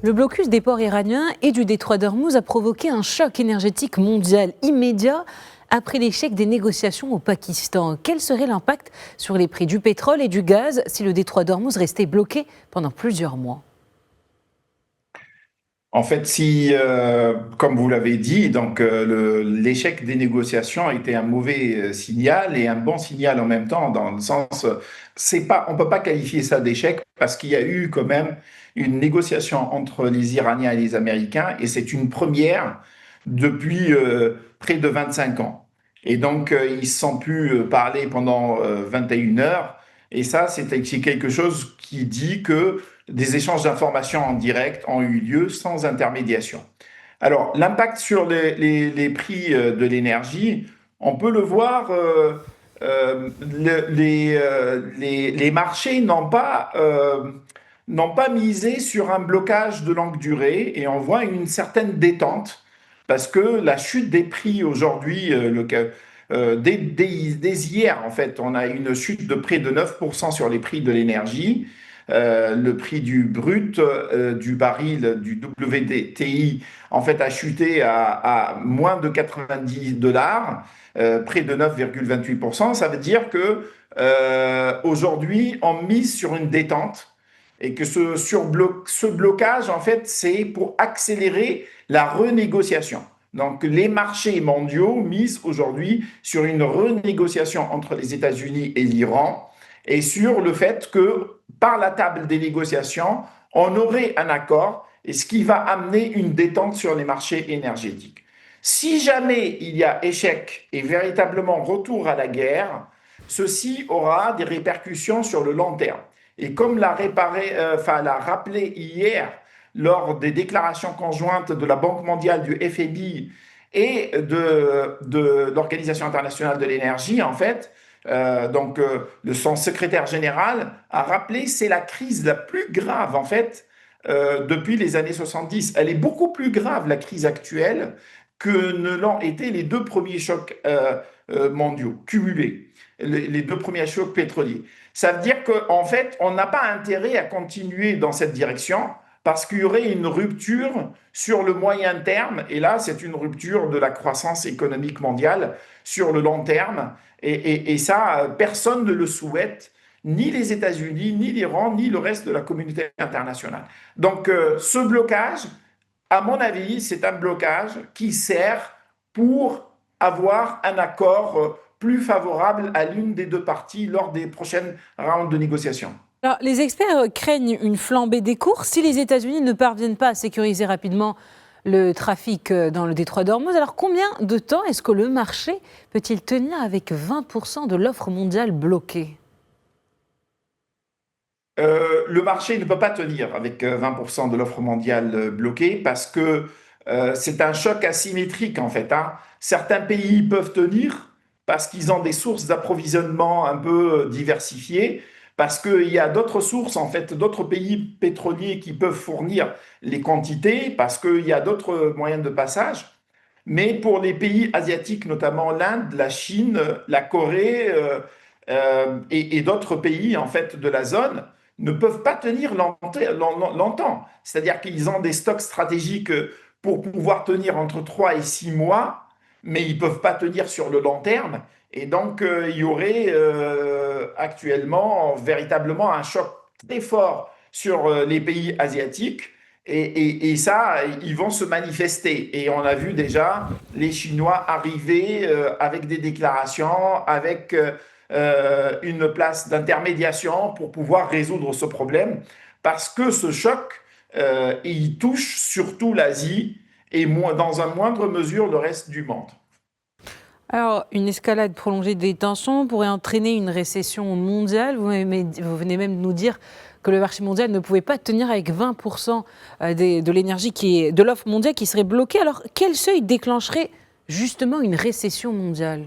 Le blocus des ports iraniens et du détroit d'Ormuz a provoqué un choc énergétique mondial immédiat après l'échec des négociations au Pakistan. Quel serait l'impact sur les prix du pétrole et du gaz si le détroit d'Ormuz restait bloqué pendant plusieurs mois? En fait, si, comme vous l'avez dit, donc l'échec des négociations a été un mauvais signal et un bon signal en même temps, dans le sens, c'est pas, on peut pas qualifier ça d'échec parce qu'il y a eu quand même une négociation entre les Iraniens et les Américains et c'est une première depuis près de 25 ans. Et donc, ils se sont pu parler pendant 21 heures et ça, c'est quelque chose qui dit que des échanges d'informations en direct ont eu lieu sans intermédiation. Alors, l'impact sur les prix de l'énergie, on peut le voir, les marchés n'ont pas misé sur un blocage de longue durée et on voit une certaine détente parce que la chute des prix aujourd'hui, dès hier, en fait, on a une chute de près de 9% sur les prix de l'énergie. Le prix du brut du baril du WTI en fait a chuté à moins de 90 dollars, près de 9,28%. Ça veut dire que aujourd'hui on mise sur une détente et que ce blocage en fait c'est pour accélérer la renégociation. Donc les marchés mondiaux misent aujourd'hui sur une renégociation entre les États-Unis et l'Iran et sur le fait que par la table des négociations, on aurait un accord et ce qui va amener une détente sur les marchés énergétiques. Si jamais il y a échec et véritablement retour à la guerre, ceci aura des répercussions sur le long terme. Et comme l'a rappelé hier lors des déclarations conjointes de la Banque mondiale, du FMI et de l'Organisation internationale de l'énergie, en fait, son secrétaire général a rappelé c'est la crise la plus grave en fait depuis les années 70. Elle est beaucoup plus grave la crise actuelle que ne l'ont été les deux premiers chocs mondiaux cumulés, les deux premiers chocs pétroliers. Ça veut dire qu'en fait on n'a pas intérêt à continuer dans cette direction parce qu'il y aurait une rupture sur le moyen terme, et là c'est une rupture de la croissance économique mondiale sur le long terme. Et ça, personne ne le souhaite, ni les États-Unis, ni l'Iran, ni le reste de la communauté internationale. Donc, ce blocage, à mon avis, c'est un blocage qui sert pour avoir un accord plus favorable à l'une des deux parties lors des prochaines rounds de négociation. Alors, les experts craignent une flambée des cours si les États-Unis ne parviennent pas à sécuriser rapidement le trafic dans le détroit d'Ormuz. Alors, combien de temps est-ce que le marché peut-il tenir avec 20% de l'offre mondiale bloquée? Le marché ne peut pas tenir avec 20% de l'offre mondiale bloquée parce que c'est un choc asymétrique en fait, hein. Certains pays peuvent tenir parce qu'ils ont des sources d'approvisionnement un peu diversifiées, parce qu'il y a d'autres sources en fait, d'autres pays pétroliers qui peuvent fournir les quantités, parce qu'il y a d'autres moyens de passage. Mais pour les pays asiatiques, notamment l'Inde, la Chine, la Corée et d'autres pays en fait de la zone, ne peuvent pas tenir longtemps. C'est-à-dire qu'ils ont des stocks stratégiques pour pouvoir tenir entre 3 et 6 mois, mais ils ne peuvent pas tenir sur le long terme. Et donc, il y aurait actuellement véritablement un choc très fort sur les pays asiatiques. Et ça, ils vont se manifester. Et on a vu déjà les Chinois arriver avec des déclarations, avec une place d'intermédiation pour pouvoir résoudre ce problème. Parce que ce choc, il touche surtout l'Asie et dans une moindre mesure le reste du monde. Alors, une escalade prolongée des tensions pourrait entraîner une récession mondiale. Vous venez même de nous dire que le marché mondial ne pouvait pas tenir avec 20% de l'énergie de l'offre mondiale qui serait bloquée. Alors, quel seuil déclencherait justement une récession mondiale?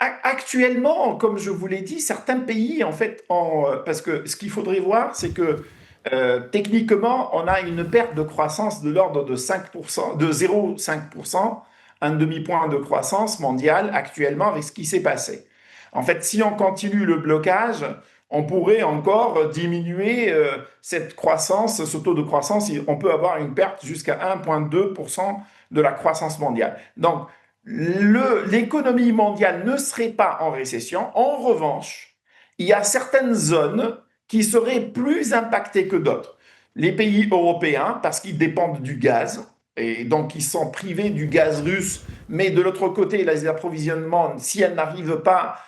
Actuellement, comme je vous l'ai dit, certains pays, en fait, parce que ce qu'il faudrait voir, c'est que techniquement, on a une perte de croissance de l'ordre de 5%, de 0,5%, un demi-point de croissance mondiale actuellement avec ce qui s'est passé. En fait, si on continue le blocage, on pourrait encore diminuer cette croissance, ce taux de croissance. On peut avoir une perte jusqu'à 1,2% de la croissance mondiale. Donc, l'économie mondiale ne serait pas en récession. En revanche, il y a certaines zones qui seraient plus impactées que d'autres. Les pays européens, parce qu'ils dépendent du gaz, et donc ils sont privés du gaz russe, mais de l'autre côté, les approvisionnements, si elles n'arrivent pas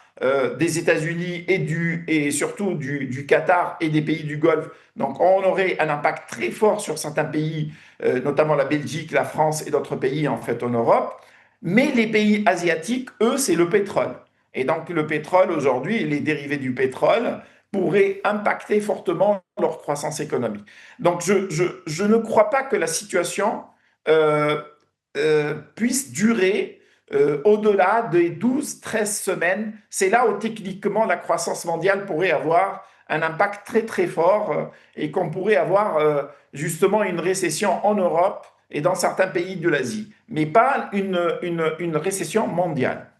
des États-Unis et surtout du Qatar et des pays du Golfe. Donc, on aurait un impact très fort sur certains pays, notamment la Belgique, la France et d'autres pays en fait en Europe. Mais les pays asiatiques, eux, c'est le pétrole. Et donc, le pétrole aujourd'hui, et les dérivés du pétrole pourraient impacter fortement leur croissance économique. Donc, je ne crois pas que la situation euh, puisse durer au-delà des 12-13 semaines. C'est là où techniquement la croissance mondiale pourrait avoir un impact très très fort et qu'on pourrait avoir justement une récession en Europe et dans certains pays de l'Asie, mais pas une récession mondiale.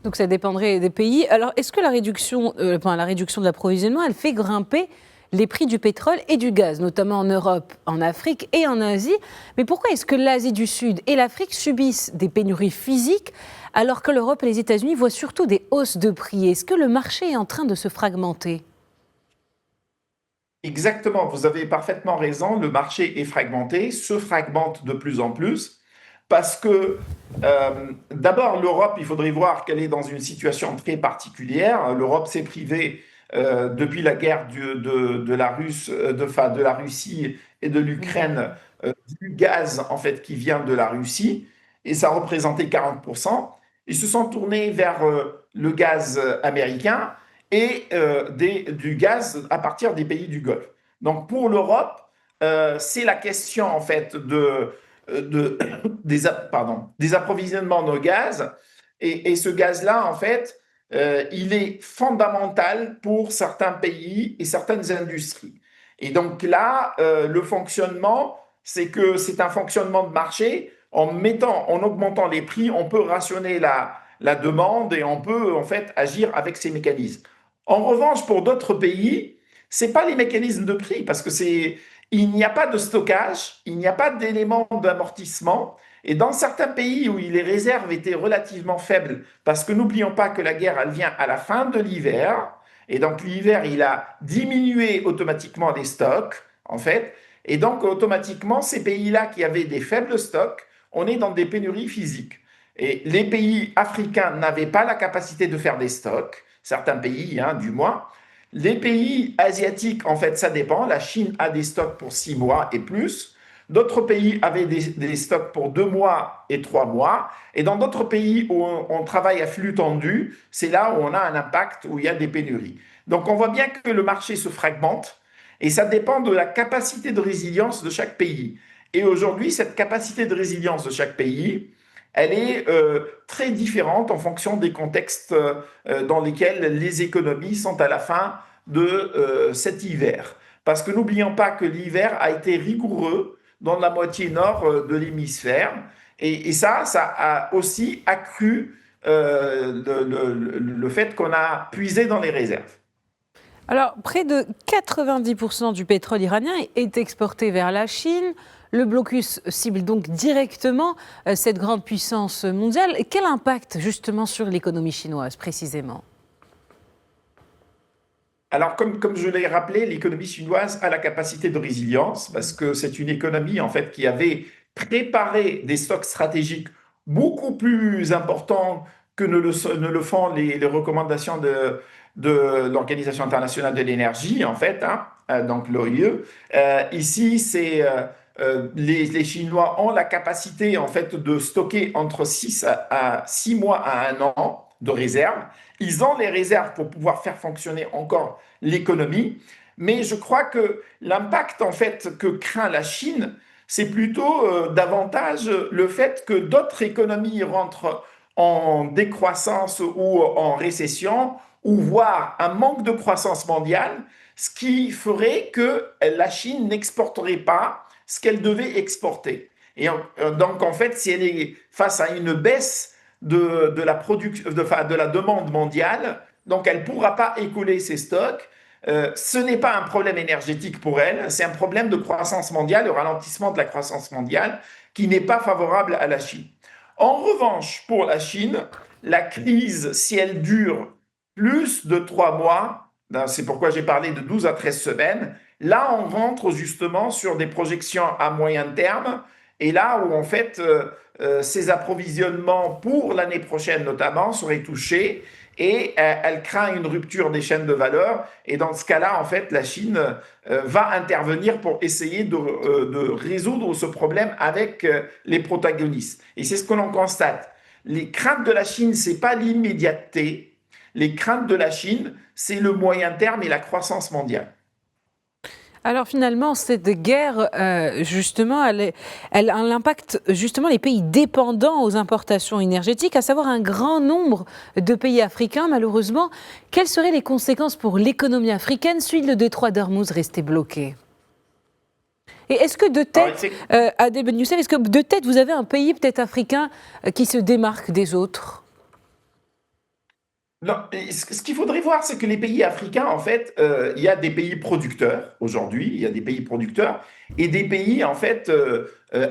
Donc ça dépendrait des pays. Alors est-ce que la réduction de l'approvisionnement, elle fait grimper les prix du pétrole et du gaz, notamment en Europe, en Afrique et en Asie? Mais pourquoi est-ce que l'Asie du Sud et l'Afrique subissent des pénuries physiques alors que l'Europe et les États-Unis voient surtout des hausses de prix? Est-ce que le marché est en train de se fragmenter? Exactement, vous avez parfaitement raison, le marché est fragmenté, se fragmente de plus en plus, parce que d'abord l'Europe, il faudrait voir qu'elle est dans une situation très particulière. L'Europe s'est privée depuis la guerre de la de la Russie et de l'Ukraine du gaz en fait qui vient de la Russie, et ça représentait 40%. Ils se sont tournés vers le gaz américain et du gaz à partir des pays du Golfe. Donc pour l'Europe, c'est la question en fait de, des approvisionnements de gaz. Et ce gaz-là, en fait, il est fondamental pour certains pays et certaines industries. Et donc là, le fonctionnement, c'est que c'est un fonctionnement de marché. En augmentant les prix, on peut rationner la demande et on peut en fait agir avec ces mécanismes. En revanche, pour d'autres pays, c'est pas les mécanismes de prix parce que il n'y a pas de stockage, il n'y a pas d'éléments d'amortissement. Et dans certains pays où les réserves étaient relativement faibles, parce que n'oublions pas que la guerre, elle vient à la fin de l'hiver, et donc l'hiver, il a diminué automatiquement les stocks, en fait, et donc automatiquement, ces pays-là qui avaient des faibles stocks, on est dans des pénuries physiques. Et les pays africains n'avaient pas la capacité de faire des stocks, certains pays, hein, du moins. Les pays asiatiques, en fait, ça dépend. La Chine a des stocks pour 6 mois et plus. D'autres pays avaient des stocks pour 2 mois et 3 mois. Et dans d'autres pays où on travaille à flux tendu, c'est là où on a un impact, où il y a des pénuries. Donc on voit bien que le marché se fragmente et ça dépend de la capacité de résilience de chaque pays. Et aujourd'hui, cette capacité de résilience de chaque pays, elle est très différente en fonction des contextes dans lesquels les économies sont à la fin de cet hiver. Parce que n'oublions pas que l'hiver a été rigoureux dans la moitié nord de l'hémisphère. Et ça a aussi accru le fait qu'on a puisé dans les réserves. Alors, près de 90% du pétrole iranien est exporté vers la Chine. Le blocus cible donc directement cette grande puissance mondiale. Quel impact justement sur l'économie chinoise précisément? Alors, comme je l'ai rappelé, l'économie chinoise a la capacité de résilience parce que c'est une économie en fait qui avait préparé des stocks stratégiques beaucoup plus importants que ne le font les recommandations de l'Organisation internationale de l'énergie, en fait, hein, donc l'OIE. Ici, les Chinois ont la capacité en fait de stocker entre 6 mois à 1 an de réserves. Ils ont les réserves pour pouvoir faire fonctionner encore l'économie, mais je crois que l'impact en fait que craint la Chine, c'est plutôt davantage le fait que d'autres économies rentrent en décroissance ou en récession, ou voire un manque de croissance mondiale, ce qui ferait que la Chine n'exporterait pas ce qu'elle devait exporter. Et donc en fait, si elle est face à une baisse de la demande mondiale, donc elle ne pourra pas écouler ses stocks ce n'est pas un problème énergétique pour elle, c'est un problème de croissance mondiale, le ralentissement de la croissance mondiale qui n'est pas favorable à la Chine. En revanche, pour la Chine, la crise, si elle dure plus de 3 mois, c'est pourquoi j'ai parlé de 12 à 13 semaines, là on rentre justement sur des projections à moyen terme, et là où en fait ces approvisionnements pour l'année prochaine notamment seraient touchés, et elle craint une rupture des chaînes de valeur. Et dans ce cas-là, en fait, la Chine va intervenir pour essayer de résoudre ce problème avec les protagonistes. Et c'est ce que l'on constate. Les craintes de la Chine, ce n'est pas l'immédiateté. Les craintes de la Chine, c'est le moyen terme et la croissance mondiale. Alors finalement, cette guerre, justement, elle impacte justement les pays dépendants aux importations énergétiques, à savoir un grand nombre de pays africains, malheureusement. Quelles seraient les conséquences pour l'économie africaine si le détroit d'Ormuz restait bloqué? Et est-ce que de tête, Adel Ben Youssef, est-ce que de tête vous avez un pays peut-être africain qui se démarque des autres? Non, ce qu'il faudrait voir, c'est que les pays africains, en fait, il y a des pays producteurs aujourd'hui, il y a des pays producteurs et des pays, en fait,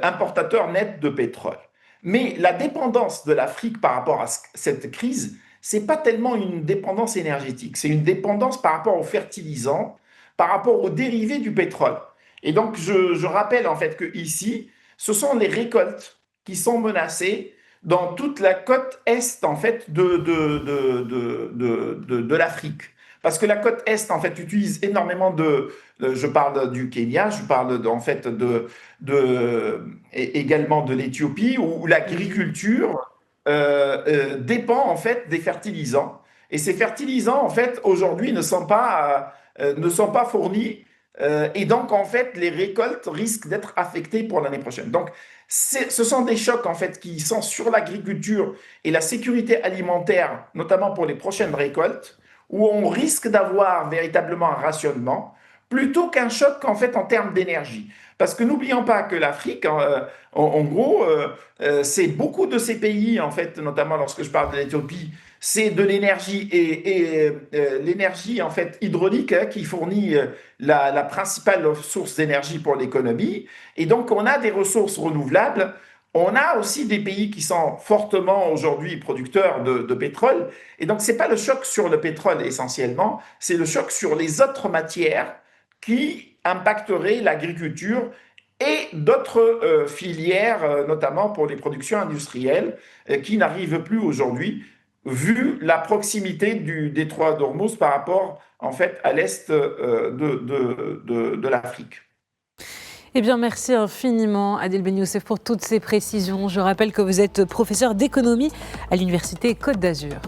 importateurs nets de pétrole. Mais la dépendance de l'Afrique par rapport à cette crise, c'est pas tellement une dépendance énergétique, c'est une dépendance par rapport aux fertilisants, par rapport aux dérivés du pétrole. Et donc, je rappelle en fait que ici, ce sont les récoltes qui sont menacées dans toute la côte est en fait de l'Afrique. Parce que la côte est en fait utilise énormément je parle du Kenya, je parle en fait également de l'Éthiopie où l'agriculture dépend en fait des fertilisants. Et ces fertilisants en fait aujourd'hui ne sont pas fournis. Et donc, en fait, les récoltes risquent d'être affectées pour l'année prochaine. Donc, ce sont des chocs, en fait, qui sont sur l'agriculture et la sécurité alimentaire, notamment pour les prochaines récoltes, où on risque d'avoir véritablement un rationnement, plutôt qu'un choc, en fait, en termes d'énergie. Parce que n'oublions pas que l'Afrique, en gros, c'est beaucoup de ces pays, en fait, notamment lorsque je parle de l'Éthiopie, c'est de l'énergie et l'énergie en fait hydraulique qui fournit la principale source d'énergie pour l'économie. Et donc on a des ressources renouvelables. On a aussi des pays qui sont fortement aujourd'hui producteurs de pétrole. Et donc c'est pas le choc sur le pétrole essentiellement, c'est le choc sur les autres matières qui impacteraient l'agriculture et d'autres filières, notamment pour les productions industrielles, qui n'arrivent plus aujourd'hui vu la proximité du détroit d'Ormuz par rapport en fait à l'est de l'Afrique. Eh bien, merci infiniment Adel Ben Youssef pour toutes ces précisions. Je rappelle que vous êtes professeur d'économie à l'Université Côte d'Azur.